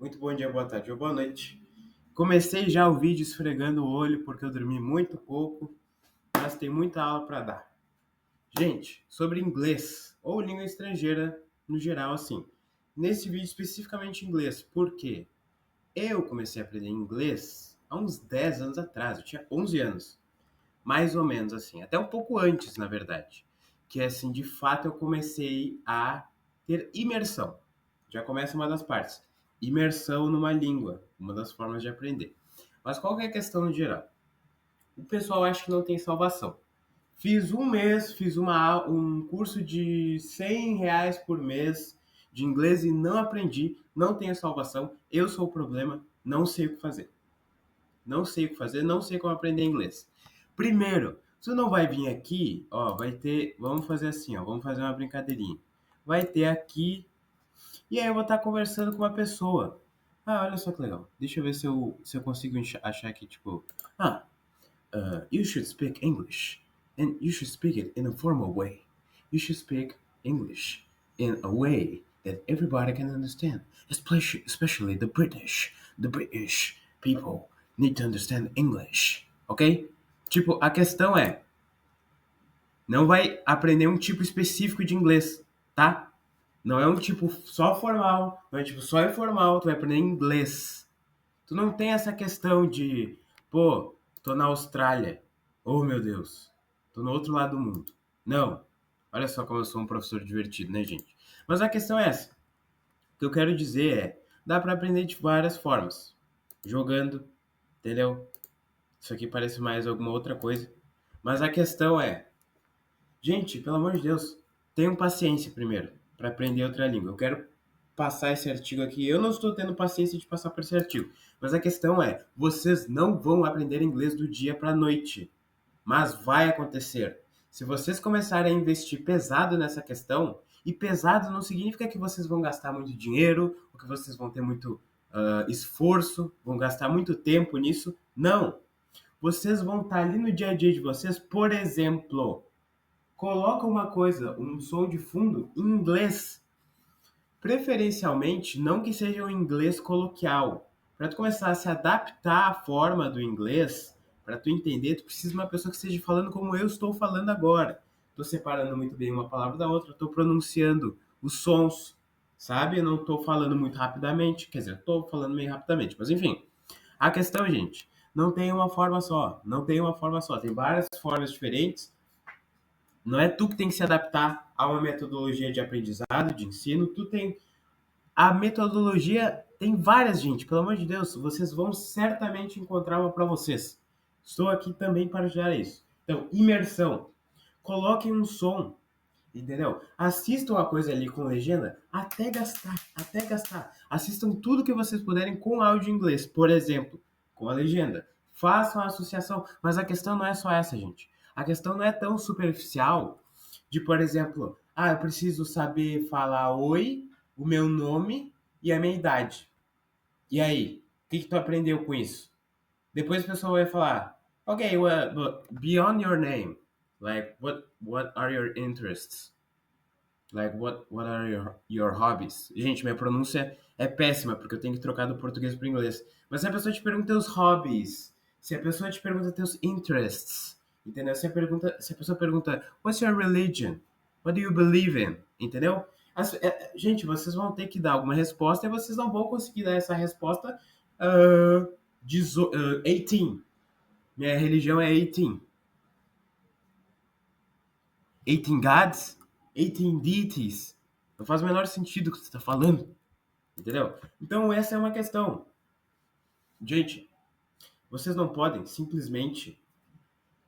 Muito bom dia, boa tarde ou boa noite. Comecei já o vídeo esfregando o olho porque eu dormi muito pouco, mas tem muita aula para dar. Gente, sobre inglês ou língua estrangeira no geral, assim. Nesse vídeo especificamente inglês, porque eu comecei a aprender inglês há uns 10 anos atrás, eu tinha 11 anos, mais ou menos assim, até um pouco antes, na verdade. Que assim, de fato, eu comecei a ter imersão. Já começa uma das partes. Imersão numa língua, uma das formas de aprender. Mas qual que é a questão no geral? O pessoal acha que não tem salvação. Fiz um mês, um curso de R$ 100 por mês de inglês e não aprendi, não tenho salvação, eu sou o problema, não sei o que fazer. Não sei o que fazer, não sei como aprender inglês. Primeiro, tu não vai vir aqui, ó, vai ter, vamos fazer assim, ó, vamos fazer uma brincadeirinha. Vai ter aqui, e aí eu vou estar conversando com uma pessoa. Ah, olha só que legal. Deixa eu ver se eu consigo achar aqui, tipo, ah, you should speak English, and you should speak it in a formal way. You should speak English in a way that everybody can understand, especially The British people need to understand English, ok? Tipo, a questão é, não vai aprender um tipo específico de inglês, tá? Não é um tipo só formal, não é tipo só informal, tu vai aprender inglês. Tu não tem essa questão de, pô, tô na Austrália. Oh, meu Deus. Tô no outro lado do mundo. Não. Olha só como eu sou um professor divertido, né, gente? Mas a questão é essa. O que eu quero dizer é, dá para aprender de várias formas. Jogando, entendeu? Isso aqui parece mais alguma outra coisa. Mas a questão é, gente, pelo amor de Deus, tenham paciência primeiro para aprender outra língua. Eu quero passar esse artigo aqui. Eu não estou tendo paciência de passar por esse artigo, mas a questão é, vocês não vão aprender inglês do dia para a noite, mas vai acontecer. Se vocês começarem a investir pesado nessa questão, e pesado não significa que vocês vão gastar muito dinheiro, ou que vocês vão ter muito esforço, vão gastar muito tempo nisso. Não. Vocês vão estar ali no dia a dia de vocês, por exemplo, coloca uma coisa, um som de fundo em inglês. Preferencialmente, não que seja um inglês coloquial. Para tu começar a se adaptar à forma do inglês, para tu entender, tu precisa de uma pessoa que esteja falando como eu estou falando agora. Estou separando muito bem uma palavra da outra, estou pronunciando os sons, sabe? Eu não estou falando muito rapidamente, quer dizer, estou falando meio rapidamente, mas enfim. A questão, gente, não tem uma forma só, não tem uma forma só, tem várias formas diferentes. Não é tu que tem que se adaptar a uma metodologia de aprendizado, de ensino. Tu tem a metodologia, tem várias, gente. Pelo amor de Deus, vocês vão certamente encontrar uma para vocês. Estou aqui também para ajudar isso. Então, imersão. Coloquem um som, entendeu? Assistam a coisa ali com legenda até gastar, até gastar. Assistam tudo que vocês puderem com áudio em inglês, por exemplo, com a legenda. Façam a associação, mas a questão não é só essa, gente. A questão não é tão superficial de, por exemplo, eu preciso saber falar oi, o meu nome e a minha idade. E aí? O que tu aprendeu com isso? Depois a pessoa vai falar, ok, well, but beyond your name, like what are your interests? Like what are your hobbies? Gente, minha pronúncia é péssima porque eu tenho que trocar do português para o inglês. Mas se a pessoa te pergunta teus hobbies, se a pessoa te pergunta teus interests, entendeu? Se a pessoa pergunta what's your religion? What do you believe in? Entendeu? Gente, vocês vão ter que dar alguma resposta e vocês não vão conseguir dar essa resposta 18. Minha religião é 18. 18 gods? 18 deities? Não faz o menor sentido o que você está falando. Entendeu? Então essa é uma questão. Gente, vocês não podem simplesmente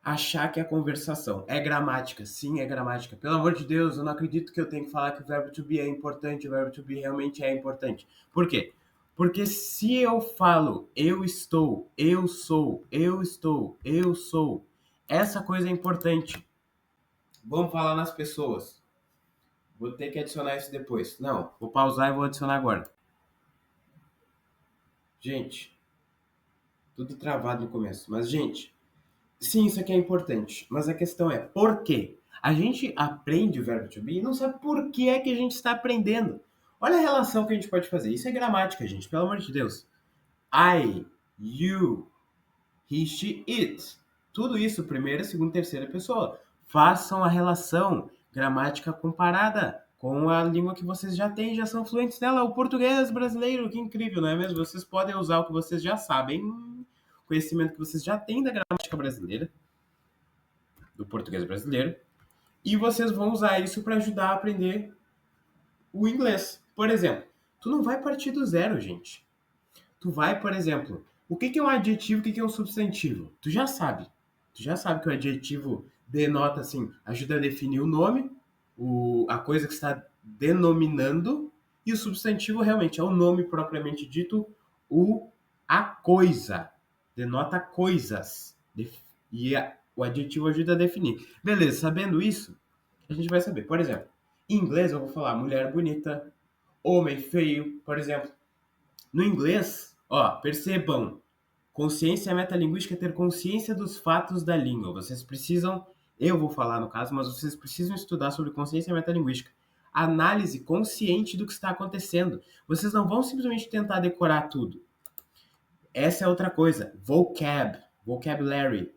achar que a conversação é gramática. Sim, é gramática. Pelo amor de Deus, eu não acredito que eu tenho que falar que o verbo to be é importante, o verbo to be realmente é importante. Por quê? Porque se eu falo eu estou, eu sou, eu estou, eu sou, essa coisa é importante. Vamos falar nas pessoas. Vou ter que adicionar isso depois. Não, vou pausar e vou adicionar agora. Gente, tudo travado no começo. Mas, gente, sim, isso aqui é importante. Mas a questão é, por quê? A gente aprende o verbo to be e não sabe por que é que a gente está aprendendo. Olha a relação que a gente pode fazer. Isso é gramática, gente, pelo amor de Deus. I, you, he, she, it. Tudo isso, primeira, segunda, terceira pessoa. Façam a relação gramática comparada com a língua que vocês já têm, já são fluentes nela. O português brasileiro, que incrível, não é mesmo? Vocês podem usar o que vocês já sabem, conhecimento que vocês já têm da gramática brasileira, do português brasileiro, e vocês vão usar isso para ajudar a aprender o inglês. Por exemplo, tu não vai partir do zero, gente. Tu vai, por exemplo, o que é um adjetivo, o que é um substantivo? Tu já sabe. Tu já sabe que o adjetivo denota, assim, ajuda a definir o nome, a coisa que está denominando, e o substantivo realmente é o nome propriamente dito, a coisa. Denota coisas. O adjetivo ajuda a definir. Beleza, sabendo isso, a gente vai saber. Por exemplo, em inglês eu vou falar mulher bonita, homem feio, por exemplo. No inglês, ó, percebam, consciência metalinguística é ter consciência dos fatos da língua. Vocês precisam, eu vou falar no caso, mas vocês precisam estudar sobre consciência metalinguística. Análise consciente do que está acontecendo. Vocês não vão simplesmente tentar decorar tudo. Essa é outra coisa. Vocabulary,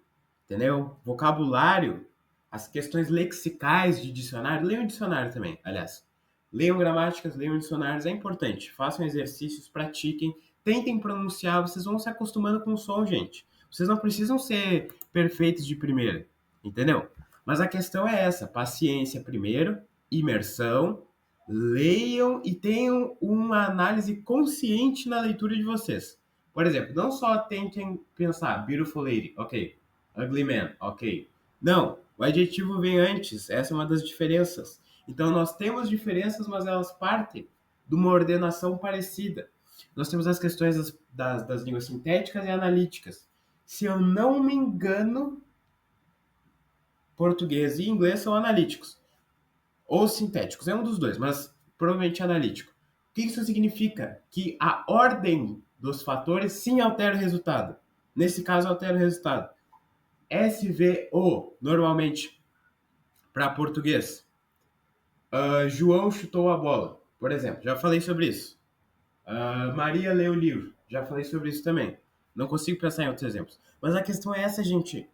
entendeu? Vocabulário, as questões lexicais de dicionário. Leiam dicionário também, aliás. Leiam gramáticas, leiam dicionários, é importante. Façam exercícios, pratiquem, tentem pronunciar, vocês vão se acostumando com o som, gente. Vocês não precisam ser perfeitos de primeira, entendeu? Mas a questão é essa, paciência primeiro, imersão, leiam e tenham uma análise consciente na leitura de vocês. Por exemplo, não só tentem pensar beautiful lady, ok, ugly man, ok. Não, o adjetivo vem antes, essa é uma das diferenças. Então nós temos diferenças, mas elas partem de uma ordenação parecida. Nós temos as questões das línguas sintéticas e analíticas. Se eu não me engano, português e inglês são analíticos. Ou sintéticos, é um dos dois, mas provavelmente analítico. O que isso significa? Que a ordem dos fatores sim altera o resultado. Nesse caso, altera o resultado. SVO, normalmente, para português. João chutou a bola, por exemplo. Já falei sobre isso. Maria leu o livro. Já falei sobre isso também. Não consigo pensar em outros exemplos. Mas a questão é essa, gente.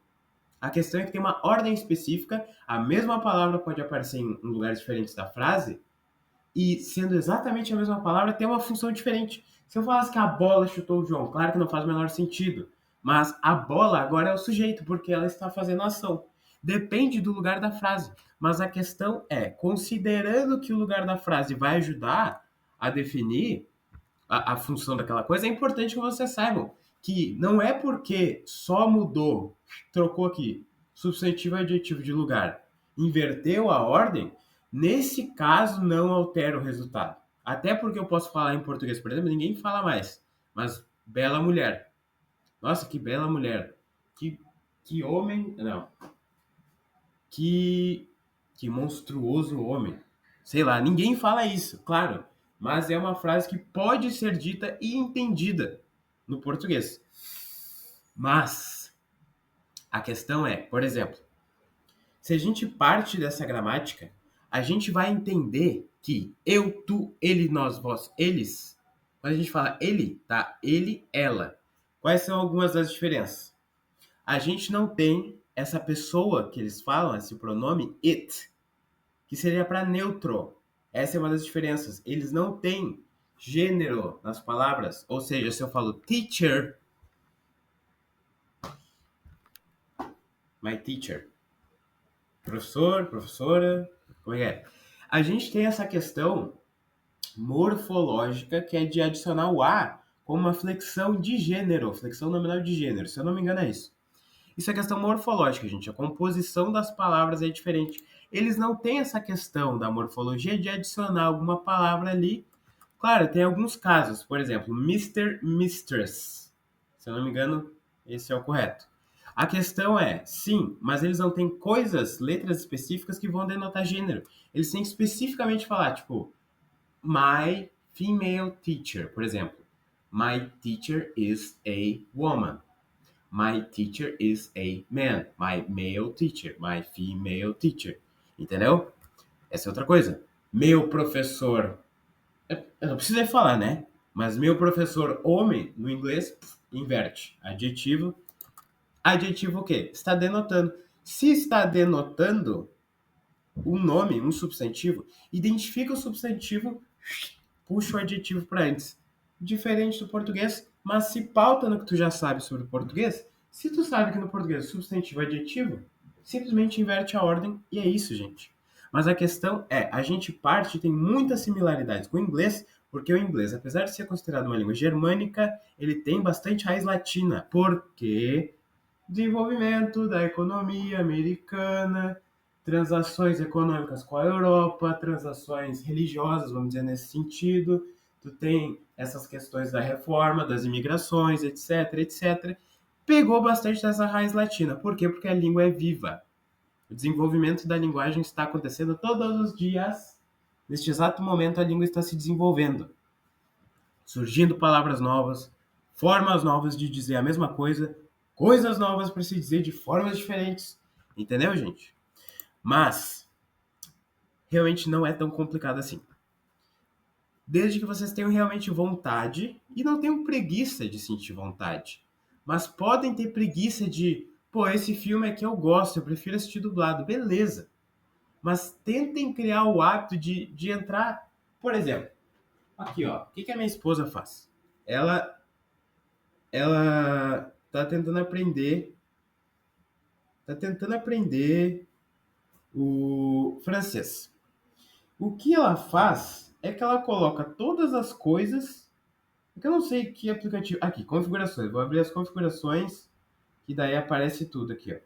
A questão é que tem uma ordem específica. A mesma palavra pode aparecer em lugares diferentes da frase. E sendo exatamente a mesma palavra, tem uma função diferente. Se eu falasse que a bola chutou o João, claro que não faz o menor sentido. Mas a bola agora é o sujeito, porque ela está fazendo ação. Depende do lugar da frase. Mas a questão é, considerando que o lugar da frase vai ajudar a definir a função daquela coisa, é importante que vocês saibam que não é porque só mudou, trocou aqui, substantivo e adjetivo de lugar, inverteu a ordem, nesse caso não altera o resultado. Até porque eu posso falar em português, por exemplo, ninguém fala mais, mas bela mulher. Nossa, que bela mulher. Que homem, não. Que, que monstruoso homem. Sei lá, ninguém fala isso, claro. Mas é uma frase que pode ser dita e entendida no português. Mas a questão é, por exemplo, se a gente parte dessa gramática, a gente vai entender que eu, tu, ele, nós, vós, eles. Quando a gente fala ele, tá? Ele, ela. Quais são algumas das diferenças? A gente não tem essa pessoa que eles falam, esse pronome it, que seria para neutro. Essa é uma das diferenças. Eles não têm gênero nas palavras. Ou seja, se eu falo teacher, my teacher, professor, professora, como é? A gente tem essa questão morfológica que é de adicionar o a como uma flexão de gênero, flexão nominal de gênero. Se eu não me engano é isso. Isso é questão morfológica, gente. A composição das palavras é diferente. Eles não têm essa questão da morfologia de adicionar alguma palavra ali. Claro, tem alguns casos. Por exemplo, Mr. Mistress. Se eu não me engano, esse é o correto. A questão é, sim, mas eles não têm coisas, letras específicas que vão denotar gênero. Eles têm que especificamente falar, tipo, my female teacher, por exemplo. My teacher is a woman. My teacher is a man. My male teacher. My female teacher. Entendeu? Essa é outra coisa. Meu professor. Eu não precisei falar, né? Mas meu professor homem, no inglês, inverte. Adjetivo. Adjetivo o quê? Está denotando. Se está denotando um nome, um substantivo, identifica o substantivo, puxa o adjetivo para antes. Diferente do português, mas se pauta no que tu já sabe sobre o português, se tu sabe que no português substantivo é adjetivo, simplesmente inverte a ordem e é isso, gente. Mas a questão é, a gente tem muitas similaridades com o inglês, porque o inglês, apesar de ser considerado uma língua germânica, ele tem bastante raiz latina, porque desenvolvimento da economia americana, transações econômicas com a Europa, transações religiosas, vamos dizer, nesse sentido. Tu tem essas questões da reforma, das imigrações, etc, etc. Pegou bastante dessa raiz latina. Por quê? Porque a língua é viva. O desenvolvimento da linguagem está acontecendo todos os dias. Neste exato momento, a língua está se desenvolvendo. Surgindo palavras novas, formas novas de dizer a mesma coisa, coisas novas para se dizer de formas diferentes. Entendeu, gente? Mas realmente não é tão complicado assim. Desde que vocês tenham realmente vontade e não tenham preguiça de sentir vontade. Mas podem ter preguiça de, pô, esse filme aqui eu gosto, eu prefiro assistir dublado. Beleza. Mas tentem criar o hábito de entrar. Por exemplo, aqui ó, o que a minha esposa faz? Ela tá tentando aprender o francês. O que ela faz é que ela coloca todas as coisas, que eu não sei que aplicativo, aqui, configurações, vou abrir as configurações, que daí aparece tudo aqui, ó.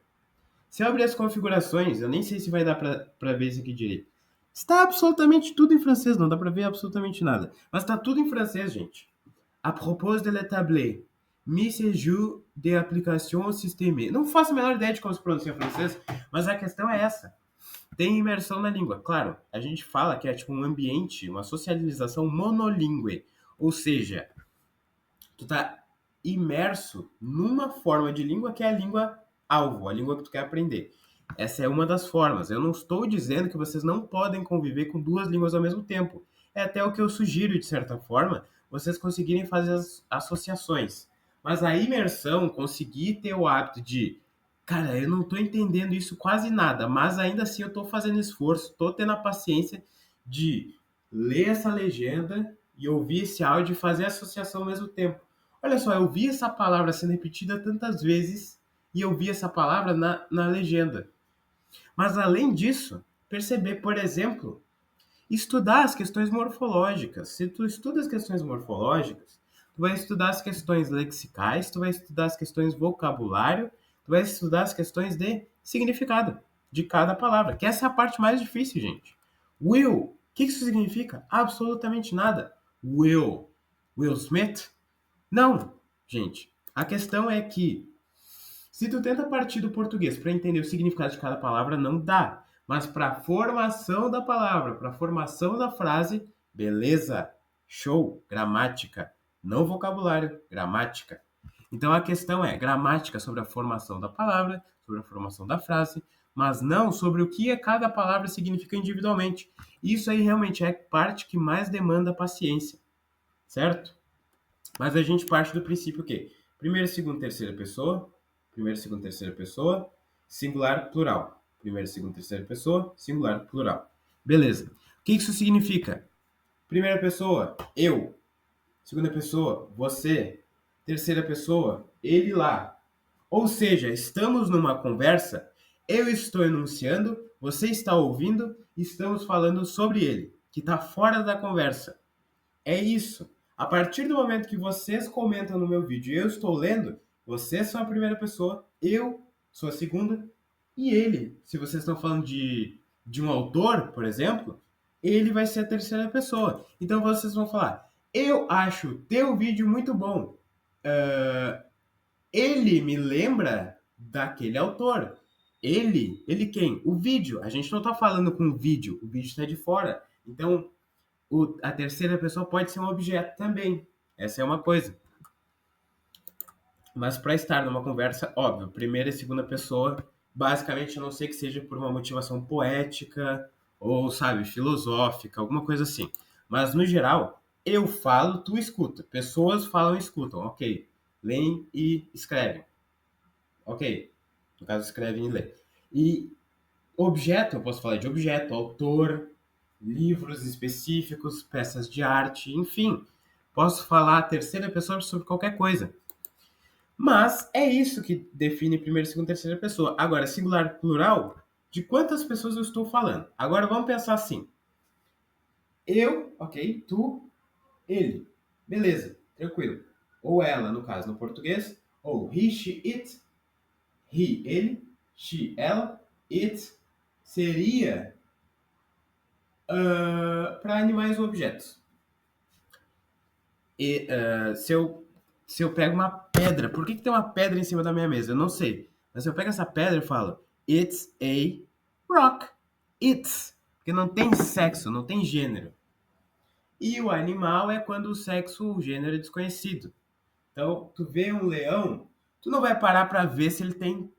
Se eu abrir as configurações, eu nem sei se vai dar pra ver isso aqui direito. Está absolutamente tudo em francês, não dá pra ver absolutamente nada. Mas tá tudo em francês, gente. A propos de l'établir, mise à jour de application système. Não faço a menor ideia de como se pronuncia em francês, mas a questão é essa. Tem imersão na língua. Claro, a gente fala que é tipo um ambiente, uma socialização monolíngue. Ou seja, tu tá imerso numa forma de língua que é a língua alvo, a língua que tu quer aprender. Essa é uma das formas. Eu não estou dizendo que vocês não podem conviver com duas línguas ao mesmo tempo. É até o que eu sugiro, de certa forma, vocês conseguirem fazer as associações. Mas a imersão, conseguir ter o hábito de, cara, eu não estou entendendo isso quase nada, mas ainda assim eu estou fazendo esforço, estou tendo a paciência de ler essa legenda e ouvir esse áudio e fazer a associação ao mesmo tempo. Olha só, eu vi essa palavra sendo repetida tantas vezes e eu vi essa palavra na legenda. Mas além disso, perceber, por exemplo, estudar as questões morfológicas. Se tu estuda as questões morfológicas, tu vai estudar as questões lexicais, tu vai estudar as questões vocabulário, tu vai estudar as questões de significado de cada palavra, que essa é a parte mais difícil, gente. Will, o que isso significa? Absolutamente nada. Will Smith? Não, gente. A questão é que se tu tenta partir do português para entender o significado de cada palavra, não dá. Mas para a formação da palavra, para a formação da frase, beleza, show, gramática, não vocabulário, gramática. Então a questão é gramática sobre a formação da palavra, sobre a formação da frase, mas não sobre o que cada palavra significa individualmente. Isso aí realmente é a parte que mais demanda paciência, certo? Mas a gente parte do princípio que primeira, segunda, terceira pessoa, primeira, segunda, terceira pessoa, singular, plural. Primeira, segunda, terceira pessoa, singular, plural. Beleza. O que isso significa? Primeira pessoa, eu. Segunda pessoa, você. Terceira pessoa, ele lá. Ou seja, estamos numa conversa, eu estou enunciando, você está ouvindo, estamos falando sobre ele, que está fora da conversa. É isso. A partir do momento que vocês comentam no meu vídeo e eu estou lendo, vocês são a primeira pessoa, eu sou a segunda, e ele, se vocês estão falando de um autor, por exemplo, ele vai ser a terceira pessoa. Então vocês vão falar, eu acho teu vídeo muito bom. Ele me lembra daquele autor. Ele quem? O vídeo. A gente não está falando com o vídeo está de fora. Então, a terceira pessoa pode ser um objeto também. Essa é uma coisa. Mas para estar numa conversa, óbvio, primeira e segunda pessoa, basicamente, a não ser que seja por uma motivação poética ou, sabe, filosófica, alguma coisa assim. Mas, no geral, eu falo, tu escuta. Pessoas falam e escutam, ok. Leem e escrevem. Ok. No caso, escrevem e lêem. E objeto, eu posso falar de objeto, autor, livros específicos, peças de arte, enfim. Posso falar a terceira pessoa sobre qualquer coisa. Mas é isso que define primeira, segunda, terceira pessoa. Agora, singular, plural, de quantas pessoas eu estou falando? Agora vamos pensar assim. Eu, ok, tu, ele. Beleza, tranquilo. Ou ela, no caso, no português. Ou he, she, it. He, ele. She, ela. It seria para animais ou objetos. E, se eu pego uma pedra, por que tem uma pedra em cima da minha mesa? Eu não sei. Mas se eu pego essa pedra e falo, it's a rock. It's. Porque não tem sexo, não tem gênero. E o animal é quando o sexo, o gênero é desconhecido. Então, tu vê um leão, tu não vai parar para ver se ele tem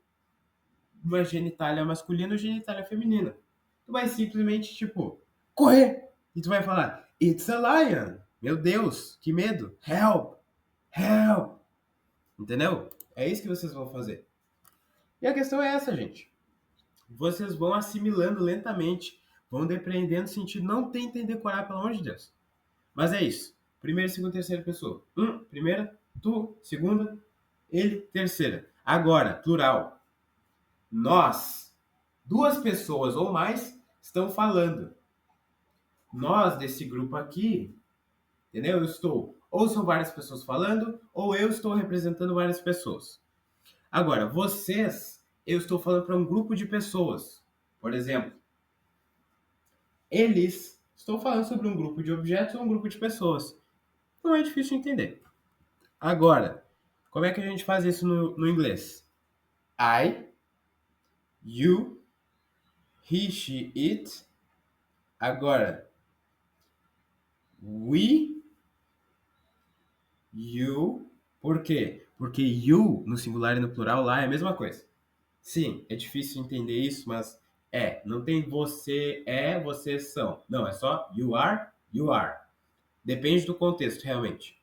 uma genitália masculina ou genitália feminina. Tu vai simplesmente, tipo, correr. E tu vai falar, it's a lion. Meu Deus, que medo. Help, help. Entendeu? É isso que vocês vão fazer. E a questão é essa, gente. Vocês vão assimilando lentamente, vão depreendendo o sentido. Não tentem decorar, pelo amor de Deus. Mas é isso. Primeira, segunda, terceira pessoa. Primeira, tu, segunda, ele, terceira. Agora, plural. Nós, duas pessoas ou mais, estão falando. Nós, desse grupo aqui, entendeu? Eu estou, ou são várias pessoas falando, ou eu estou representando várias pessoas. Agora, vocês, eu estou falando para um grupo de pessoas. Por exemplo, eles, estou falando sobre um grupo de objetos ou um grupo de pessoas. Não é difícil de entender. Agora, como é que a gente faz isso no inglês? I, you, he, she, it. Agora, we, you. Por quê? Porque you, no singular e no plural, lá é a mesma coisa. Sim, é difícil entender isso, mas não tem você é, vocês são. Não, é só you are, you are. Depende do contexto, realmente.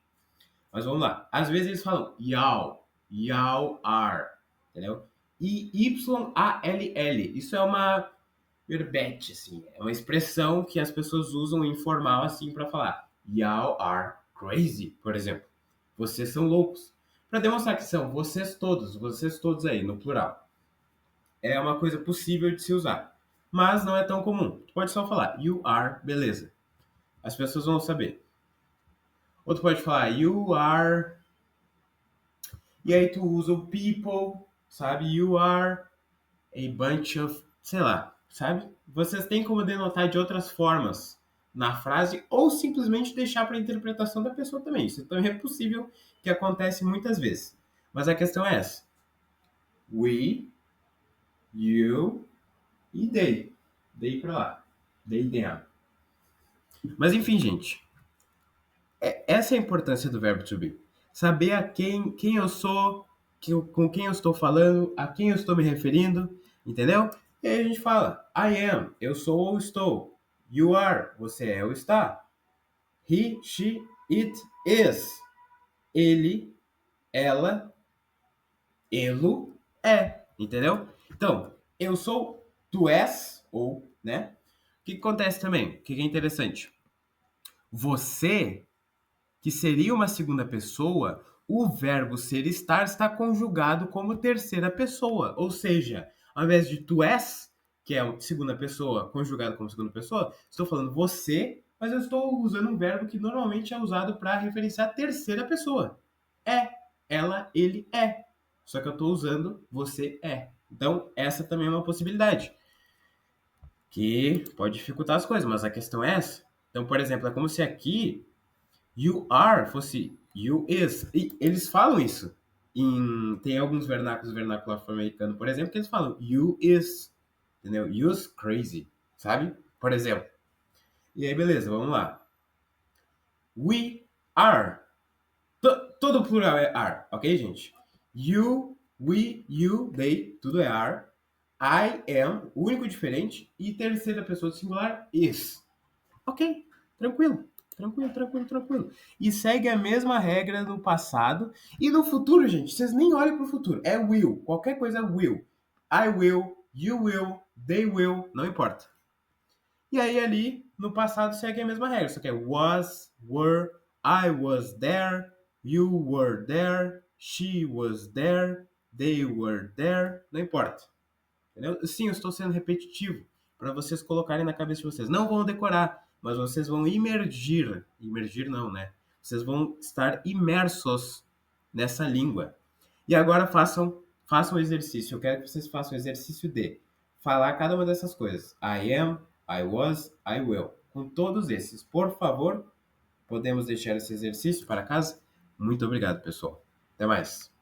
Mas vamos lá. Às vezes eles falam y'all, y'all are, entendeu? E Y-A-L-L. Isso é uma verbete, assim. É uma expressão que as pessoas usam informal, assim, para falar. Y'all are crazy, por exemplo. Vocês são loucos. Para demonstrar que são vocês todos aí, no plural. É uma coisa possível de se usar. Mas não é tão comum. Tu pode só falar you are, beleza. As pessoas vão saber. Ou tu pode falar you are. E aí tu usa o people, sabe? You are a bunch of, sei lá, sabe? Vocês têm como denotar de outras formas na frase ou simplesmente deixar para a interpretação da pessoa também. Isso também é possível, que acontece muitas vezes. Mas a questão é essa. We, you e they. They pra lá. They, them. Mas enfim, gente. Essa é a importância do verbo to be. Saber a quem eu sou, com quem eu estou falando, a quem eu estou me referindo, entendeu? E aí a gente fala, I am, eu sou ou estou. You are, você é ou está. He, she, it is. Ele, ela, elo, é. Entendeu? Então, eu sou, tu és, ou, né? O que acontece também? O que é interessante? Você, que seria uma segunda pessoa, o verbo ser estar está conjugado como terceira pessoa. Ou seja, ao invés de tu és, que é a segunda pessoa conjugado como segunda pessoa, estou falando você, mas eu estou usando um verbo que normalmente é usado para referenciar a terceira pessoa. É, ela, ele é. Só que eu estou usando você é. Então, essa também é uma possibilidade. Que pode dificultar as coisas, mas a questão é essa. Então, por exemplo, é como se aqui you are fosse you is. E eles falam isso. Tem alguns vernáculo afro-americano, por exemplo, que eles falam you is. Entendeu? You's crazy. Sabe? Por exemplo. E aí, beleza, vamos lá. We are. Todo plural é are, ok, gente? You, we, you, they, tudo é are. I am, o único diferente. E terceira pessoa singular, is. Ok, tranquilo. Tranquilo, tranquilo, tranquilo. E segue a mesma regra do passado. E no futuro, gente, vocês nem olhem pro futuro. É will. Qualquer coisa é will. I will, you will, they will, não importa. E aí ali, no passado, segue a mesma regra. Só que é was, were, I was there, you were there, she was there, they were there, não importa. Entendeu? Sim, eu estou sendo repetitivo para vocês colocarem na cabeça de vocês. Não vão decorar, mas vocês vão imergir. Imergir não, né? Vocês vão estar imersos nessa língua. E agora façam o exercício. Eu quero que vocês façam o exercício de falar cada uma dessas coisas. I am, I was, I will. Com todos esses. Por favor, podemos deixar esse exercício para casa? Muito obrigado, pessoal. Até mais.